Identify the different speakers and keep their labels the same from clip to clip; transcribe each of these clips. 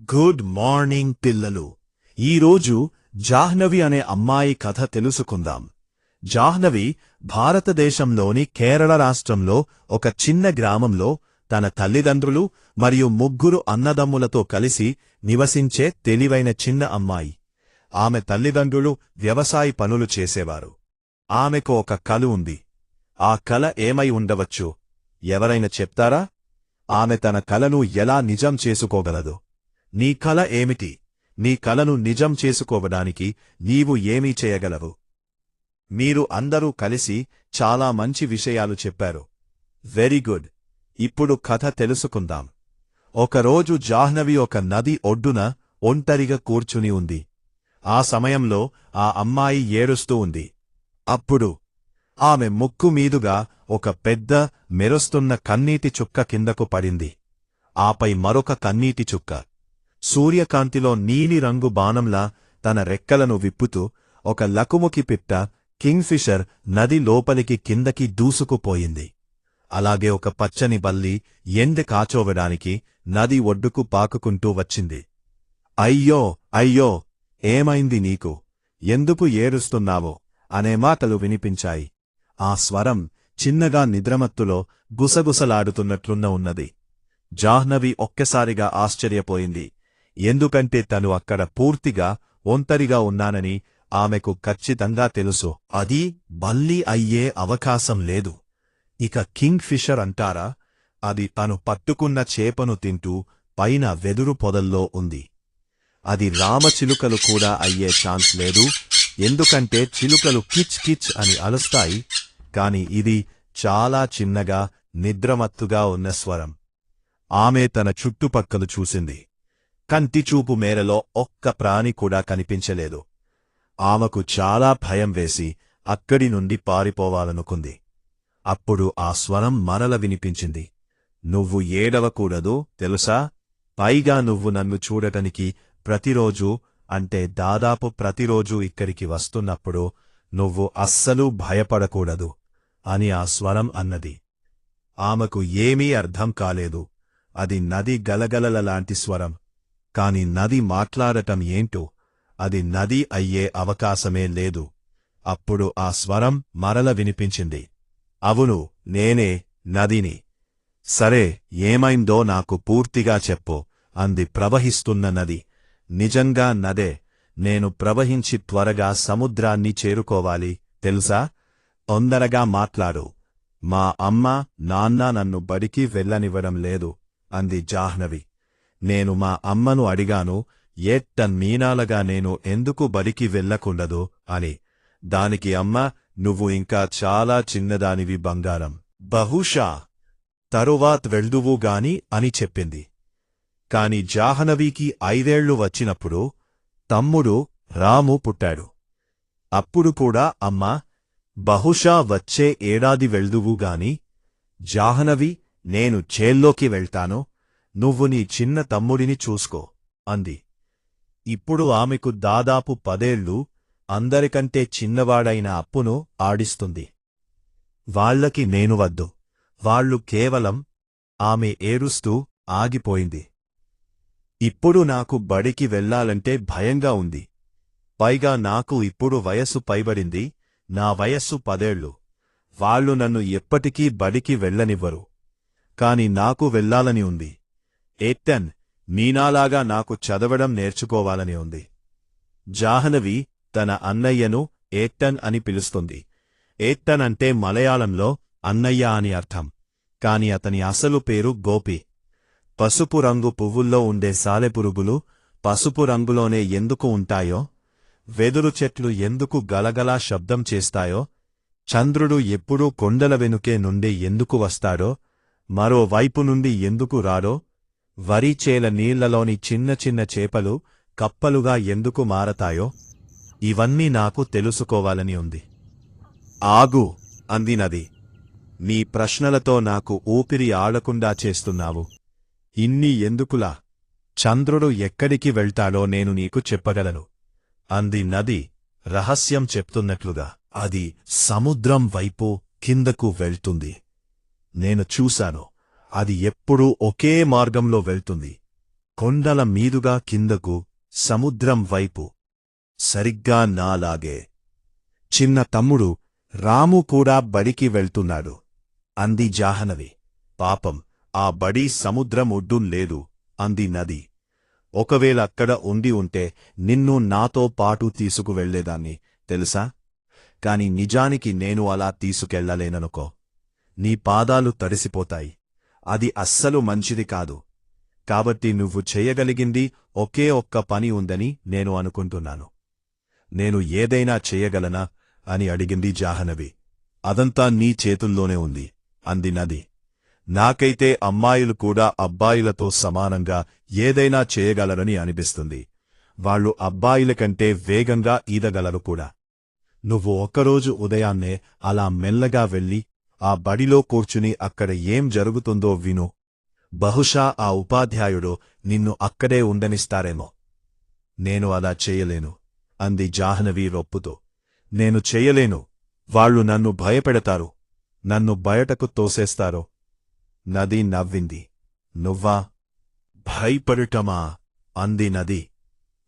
Speaker 1: Good morning పిల్లలు. ఈరోజు జాహ్నవి అనే అమ్మాయి కథ తెలుసుకుందాం. జాహ్నవి భారతదేశంలోని కేరళ రాష్ట్రంలో ఒక చిన్న గ్రామంలో తన తల్లిదండ్రులు మరియు 3 అన్నదమ్ములతో కలిసి నివసించే తెలివైన చిన్న అమ్మాయి. ఆమె తల్లిదండ్రులు వ్యవసాయ పనులు చేసేవారు. ఆమెకు ఒక కల ఉంది. ఆ కల ఏమై ఉండవచ్చు? ఎవరైనా చెప్తారా? ఆమె తన కలను ఎలా నిజం చేసుకోగలదు? నీ కల ఏమిటి? నీ కలను నిజం చేసుకోవడానికి నీవు ఏమీ చేయగలవు? మీరు అందరూ కలిసి చాలా మంచి విషయాలు చెప్పారు. Very good. ఇప్పుడు కథ తెలుసుకుందాం. ఒకరోజు జాహ్నవి ఒక నది ఒడ్డున ఒంటరిగా కూర్చుని ఉంది. ఆ సమయంలో ఆ అమ్మాయి ఏడుస్తూ ఉంది. అప్పుడు ఆమె ముక్కు మీదుగా ఒక పెద్ద మెరుస్తున్న కన్నీటి చుక్క కిందకు పడింది. ఆపై మరొక కన్నీటి చుక్క. సూర్యకాంతిలో నీలిరంగు బాణంలా తన రెక్కలను విప్పుతూ ఒక లకుముకి పిట్ట కింగ్ఫిషర్ నది లోపలికి కిందకి దూసుకుపోయింది. అలాగే ఒక పచ్చని బల్లి ఎండ కాచోవడానికి నది ఒడ్డుకు పాకుకుంటూ వచ్చింది. అయ్యో అయ్యో, ఏమైంది నీకు? ఎందుకు ఏడుస్తున్నావో అనే మాటలు వినిపించాయి. ఆ స్వరం చిన్నగా నిద్రమత్తులో గుసగుసలాడుతున్నట్లున్న ఉన్నది. జాహ్నవి ఒక్కసారిగా ఆశ్చర్యపోయింది. ఎందుకంటే తను అక్కడ పూర్తిగా ఒంటరిగా ఉన్నానని ఆమెకు ఖచ్చితంగా తెలుసు. అది బల్లి అయ్యే అవకాశం లేదు. ఇక కింగ్ ఫిషర్ అంటారా? అది తను పట్టుకున్న చేపను తింటూ పైన వెదురు పొదల్లో ఉంది. అది రామచిలుకలు కూడా అయ్యే ఛాన్స్ లేదు. ఎందుకంటే చిలుకలు కిచ్ కిచ్ అని అలుస్తాయి. కాని ఇది చాలా చిన్నగా నిద్రమత్తుగా ఉన్న స్వరం. ఆమె తన చుట్టుపక్కలు చూసింది. కంటిచూపు మేరలో ఒక్క ప్రాణి కూడా కనిపించలేదు. ఆమెకు చాలా భయం వేసి అక్కడి నుండి పారిపోవాలనుకుంది. అప్పుడు ఆ స్వరం మరల వినిపించింది. నువ్వు ఏడవకూడదు తెలుసా? పైగా నువ్వు నన్ను చూడటానికి ప్రతిరోజూ, అంటే దాదాపు ప్రతిరోజూ ఇక్కడికి వస్తున్నప్పుడు నువ్వు అస్సలు భయపడకూడదు అని ఆ స్వరం అన్నది. ఆమెకు ఏమీ అర్థం కాలేదు. అది నది గలగలలాంటి స్వరం. కాని నది మాట్లాడటం ఏంటో? అది నది అయ్యే అవకాశమే లేదు. అప్పుడు ఆ స్వరం మరల వినిపించింది. అవును, నేనే నదిని. సరే, ఏమైందో నాకు పూర్తిగా చెప్పు అంది ప్రవహిస్తున్న నది. నిజంగా నదే. నేను ప్రవహించి త్వరగా సముద్రాన్ని చేరుకోవాలి తెలుసా? తొందరగా మాట్లాడు. మా అమ్మ నాన్న నన్ను బడికి వెళ్ళనివ్వడం లేదు అంది జాహ్నవి. నేను మా అమ్మను అడిగాను, ఏట్ట మీనాలగా నేను ఎందుకు బడికి వెళ్ళకుండదు అని. దానికి అమ్మ, నువ్వు ఇంకా చాలా చిన్నదానివి బంగారం, బహుశా తరువాత వెళ్దువుగాని అని చెప్పింది. కాని జాహ్నవికి 5 ఏళ్లు వచ్చినప్పుడు తమ్ముడు రాము పుట్టాడు. అప్పుడు కూడా అమ్మా, బహుశా వచ్చే ఏడాది వెళ్దువుగాని. జాహ్నవి, నేను చేల్లోకి వెళ్తాను, నువ్వు నీ చిన్న తమ్ముడిని చూసుకో అంది. ఇప్పుడు ఆమెకు దాదాపు 10 ఏళ్లు. అందరికంటే చిన్నవాడైన అప్పును ఆడిస్తుంది. వాళ్లకి నేను వద్దు. వాళ్ళు కేవలం. ఆమె ఏడుస్తూ ఆగిపోయింది. ఇప్పుడు నాకు బడికి వెళ్లాలంటే భయంగా ఉంది. పైగా నాకు ఇప్పుడు వయస్సు పైబడింది. నా వయస్సు 10 ఏళ్లు. వాళ్ళు నన్ను ఎప్పటికీ బడికి వెళ్ళనివ్వరు. కాని నాకు వెళ్లాలని ఉంది. ఏట్టన్, మీనాలాగా నాకు చదవడం నేర్చుకోవాలని ఉంది. జాహ్నవి తన అన్నయ్యను ఏట్టన్ అని పిలుస్తుంది. ఏట్టన్ అంటే మలయాళంలో అన్నయ్య అని అర్థం. కాని అతని అసలు పేరు గోపి. పసుపు రంగు పువ్వుల్లో ఉండే సాలెపురుగులు పసుపు రంగులోనే ఎందుకు ఉంటాయో, వెదురు చెట్లు ఎందుకు గలగలా శబ్దం చేస్తాయో, చంద్రుడు ఎప్పుడూ కొండల వెనుకే నుండి ఎందుకు వస్తాడో, మరోవైపు నుండి ఎందుకు రాడో, వరిచేల నీళ్లలోని చిన్న చిన్న చేపలు కప్పలుగా ఎందుకు మారతాయో, ఇవన్నీ నాకు తెలుసుకోవాలని ఉంది. ఆగు అంది నది. నీ ప్రశ్నలతో నాకు ఊపిరి ఆడకుండా చేస్తున్నావు. ఇన్ని ఎందుకులా? చంద్రుడు ఎక్కడికి వెళ్తాడో నేను నీకు చెప్పగలను అంది నది రహస్యం చెప్తున్నట్లుగా. అది సముద్రం వైపు కిందకు వెళ్తుంది. నేను చూశాను. అది ఎప్పుడూ ఒకే మార్గంలో వెళ్తుంది. కొండల మీదుగా కిందకు సముద్రం వైపు. సరిగ్గా నాలాగే. చిన్న తమ్ముడు రాము కూడా బడికి వెళ్తున్నాడు అంది జాహ్నవి. పాపం, ఆ బడి సముద్రం ఒడ్డున లేదు అంది నది. ఒకవేళ అక్కడ ఉండి ఉంటే నిన్ను నాతో పాటు తీసుకువెళ్లేదాన్ని తెలుసా? కాని నిజానికి నేను అలా తీసుకెళ్లలేననుకో. నీ పాదాలు తడిసిపోతాయి. అది అస్సలు మంచిది కాదు. కాబట్టి నువ్వు చెయ్యగలిగింది ఒకే ఒక్క పని ఉందని నేను అనుకుంటున్నాను. నేను ఏదైనా చెయ్యగలనా అని అడిగింది జాహ్నవి. అదంతా నీ చేతుల్లోనే ఉంది అంది నది. నాకైతే అమ్మాయిలు కూడా అబ్బాయిలతో సమానంగా ఏదైనా చేయగలరని అనిపిస్తుంది. వాళ్ళు అబ్బాయిల కంటే వేగంగా ఈదగలరు కూడా. నువ్వు ఒక్కరోజు ఉదయాన్నే అలా మెల్లగా వెళ్ళి ఆ బడిలో కూర్చుని అక్కడ ఏం జరుగుతుందో విను. బహుశా ఆ ఉపాధ్యాయుడు నిన్ను అక్కడే ఉండనిస్తారేమో. నేను అలా చెయ్యలేను అంది జాహ్నవి రొప్పుతో. నేను చెయ్యలేను. వాళ్ళు నన్ను భయపెడతారు. నన్ను బయటకు తోసేస్తారు. నది నవ్వింది. నువ్వా? భయపడటమా అంది నది.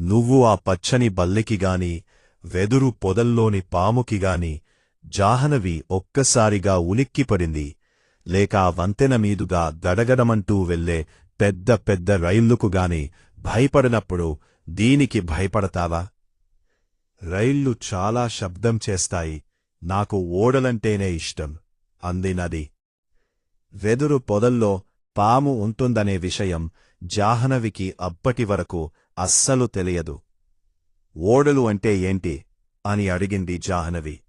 Speaker 1: నువ్వు ఆ పచ్చని బల్లెకిగాని వెదురు పొదల్లోని పాముకిగాని. జాహ్నవి ఒక్కసారిగా ఉలిక్కిపడింది. లేక ఆ వంతెన మీదుగా గడగడమంటూ వెళ్లే పెద్ద పెద్ద రైళ్లుకుగాని భయపడినప్పుడు దీనికి భయపడతావా? రైళ్లు చాలా శబ్దం చేస్తాయి. నాకు ఓడలంటేనే ఇష్టం అంది నది. వెదురు పొదల్లో పాము ఉంటుందనే విషయం జాహ్నవికి అప్పటివరకు అస్సలు తెలియదు. ఓడలు అంటే ఏంటి అని అడిగింది జాహ్నవి.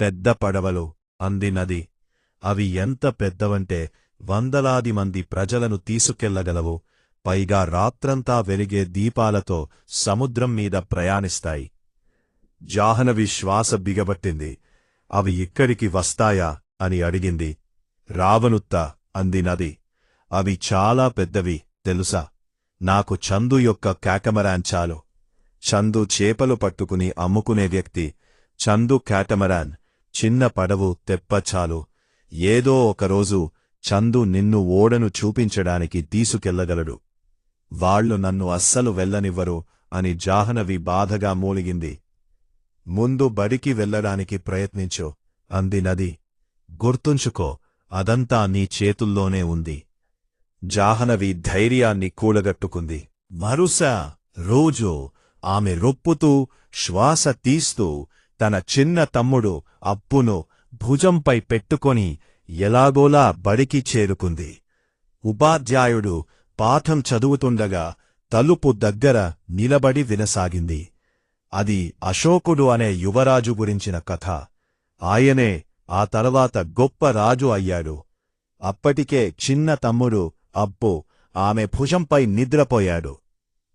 Speaker 1: పెద్ద పడవలు అంది నది. అవి ఎంత పెద్దవంటే వందలాది మంది ప్రజలను తీసుకెళ్లగలవు. పైగా రాత్రంతా వెలిగే దీపాలతో సముద్రం మీద ప్రయాణిస్తాయి. జాహ్నవి శ్వాస బిగబట్టింది. అవి ఇక్కడికి వస్తాయా అని అడిగింది. రావనుత్తా అంది నది. అవి చాలా పెద్దవి తెలుసా? నాకు చందు యొక్క క్యాటమరాన్ చాలు. చందు చేపలు పట్టుకుని అమ్ముకునే వ్యక్తి. చందు క్యాటమరాన్, చిన్న పడవు తెప్ప చాలు. ఏదో ఒకరోజు చందు నిన్ను ఓడను చూపించడానికి తీసుకెళ్లగలడు. వాళ్లు నన్ను అస్సలు వెళ్లనివ్వరు అని జాహ్నవి బాధగా మూలిగింది. ముందు బడికి వెళ్లడానికి ప్రయత్నించు అంది నది. గుర్తుంచుకో, అదంతా నీ చేతుల్లోనే ఉంది. జాహ్నవి ధైర్యాన్ని కూడగట్టుకుంది. మరుసా రోజు ఆమె రొప్పుతూ శ్వాస తీస్తూ తన చిన్న తమ్ముడు అప్పును భుజంపై పెట్టుకొని ఎలాగోలా బడికి చేరుకుంది. ఉపాధ్యాయుడు పాఠం చదువుతుండగా తలుపు దగ్గర నిలబడి వినసాగింది. అది అశోకుడు అనే యువరాజు గురించిన కథ. ఆయనే ఆ తర్వాత గొప్ప రాజు అయ్యాడు. అప్పటికే చిన్న తమ్ముడు అప్పు ఆమె భుజంపై నిద్రపోయాడు.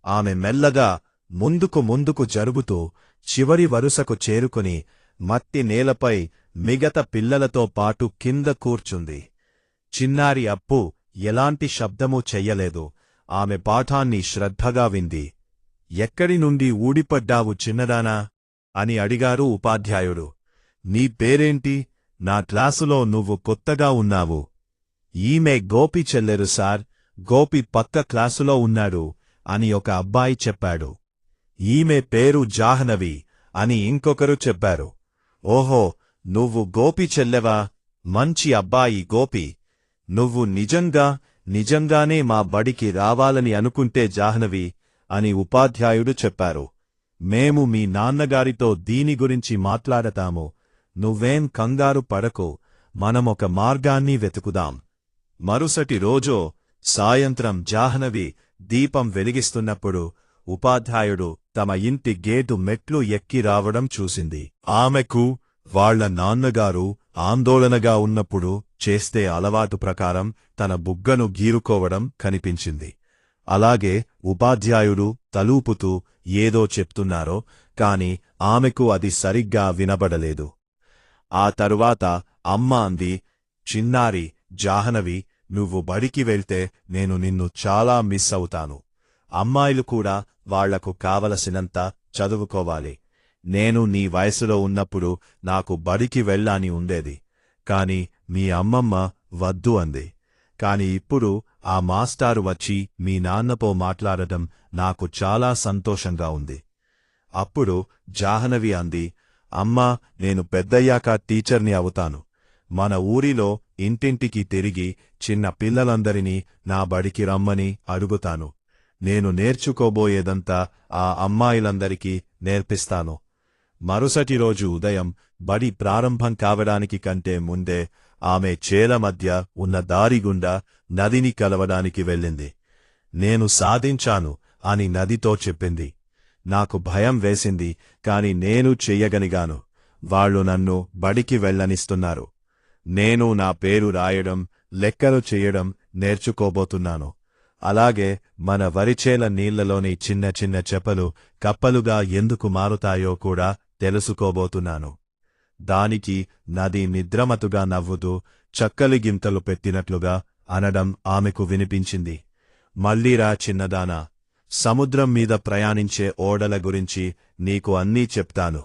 Speaker 1: ఆమె మెల్లగా ముందుకు జరుగుతూ చివరి వరుసకు చేరుకుని మట్టి నేలపై మిగతా పిల్లలతో పాటు కింద కూర్చుంది. చిన్నారి అప్పు ఎలాంటి శబ్దమూ చెయ్యలేదు. ఆమె పాఠాన్ని శ్రద్ధగా వింది. ఎక్కడి నుండి ఊడిపడ్డావు చిన్నదానా అని అడిగారు ఉపాధ్యాయుడు. నీ పేరేంటి? నా క్లాసులో నువ్వు కొత్తగా ఉన్నావు. ఈమె గోపి చెల్లెరు సార్. గోపి పక్క క్లాసులో ఉన్నాడు అని ఒక అబ్బాయి చెప్పాడు. ఈమె పేరు జాహ్నవి అని ఇంకొకరు చెప్పారు. ఓహో, నువ్వు గోపి చెల్లెవా? మంచి అబ్బాయి గోపి. నువ్వు నిజంగానే మా బడికి రావాలని అనుకుంటే జాహ్నవి అని ఉపాధ్యాయుడు చెప్పారు. మేము మీ నాన్నగారితో దీని గురించి మాట్లాడతాము. నువ్వేం కంగారు పడకు. మనమొక మార్గాన్ని వెతుకుదాం. మరుసటి రోజో సాయంత్రం జాహ్నవి దీపం వెలిగిస్తున్నప్పుడు ఉపాధ్యాయుడు తమ ఇంటి గేటు మెట్లు ఎక్కి రావడం చూసింది. ఆమెకు వాళ్ల నాన్నగారు ఆందోళనగా ఉన్నప్పుడు చేస్తే అలవాటు ప్రకారం తన బుగ్గను గీరుకోవడం కనిపించింది. అలాగే ఉపాధ్యాయుడు తలూపుతూ ఏదో చెప్తున్నారో కాని ఆమెకు అది సరిగ్గా వినబడలేదు. ఆ తరువాత అమ్మ అంది, చిన్నారి జాహ్నవి, నువ్వు బడికి వెళ్తే నేను నిన్ను చాలా మిస్ అవుతాను. అమ్మాయిలు కూడా వాళ్లకు కావలసినంత చదువుకోవాలి. నేను నీ వయసులో ఉన్నప్పుడు నాకు బడికి వెళ్ళాని ఉండేది. కాని మీ అమ్మమ్మ వద్దు అంది. కాని ఇప్పుడు ఆ మాస్టారు వచ్చి మీ నాన్నతో మాట్లాడటం నాకు చాలా సంతోషంగా ఉంది. అప్పుడు జాహ్నవి అంది, అమ్మా, నేను పెద్దయ్యాక టీచర్ని అవుతాను. మన ఊరిలో ఇంటింటికి తిరిగి చిన్న పిల్లలందరినీ నా బడికి రమ్మని అడుగుతాను. నేను నేర్చుకోబోయేదంతా ఆ అమ్మాయిలందరికీ నేర్పిస్తాను. మరుసటి రోజు ఉదయం బడి ప్రారంభం కావడానికి కంటే ముందే ఆమె చేల మధ్య ఉన్న దారిగుండా నదిని కలవడానికి వెళ్ళింది. నేను సాధించాను అని నదితో చెప్పింది. నాకు భయం వేసింది, కాని నేను చెయ్యగలిగాను. వాళ్ళు నన్ను బడికి వెళ్ళనిస్తున్నారు. నేను నా పేరు రాయడం, లెక్కలు చెయ్యడం నేర్చుకోబోతున్నాను. అలాగే మన వరిచేల నీళ్లలోని చిన్న చిన్న చెపలు కప్పలుగా ఎందుకు మారుతాయో కూడా తెలుసుకోబోతున్నాను. దానికి నది నిద్రమతుగా నవ్వుతూ చక్కలి గింతలు పెట్టినట్లుగా అనడం ఆమెకు వినిపించింది. మళ్ళీరా చిన్నదానా, సముద్రం మీద ప్రయాణించే ఓడల గురించి నీకు అన్నీ చెప్తాను.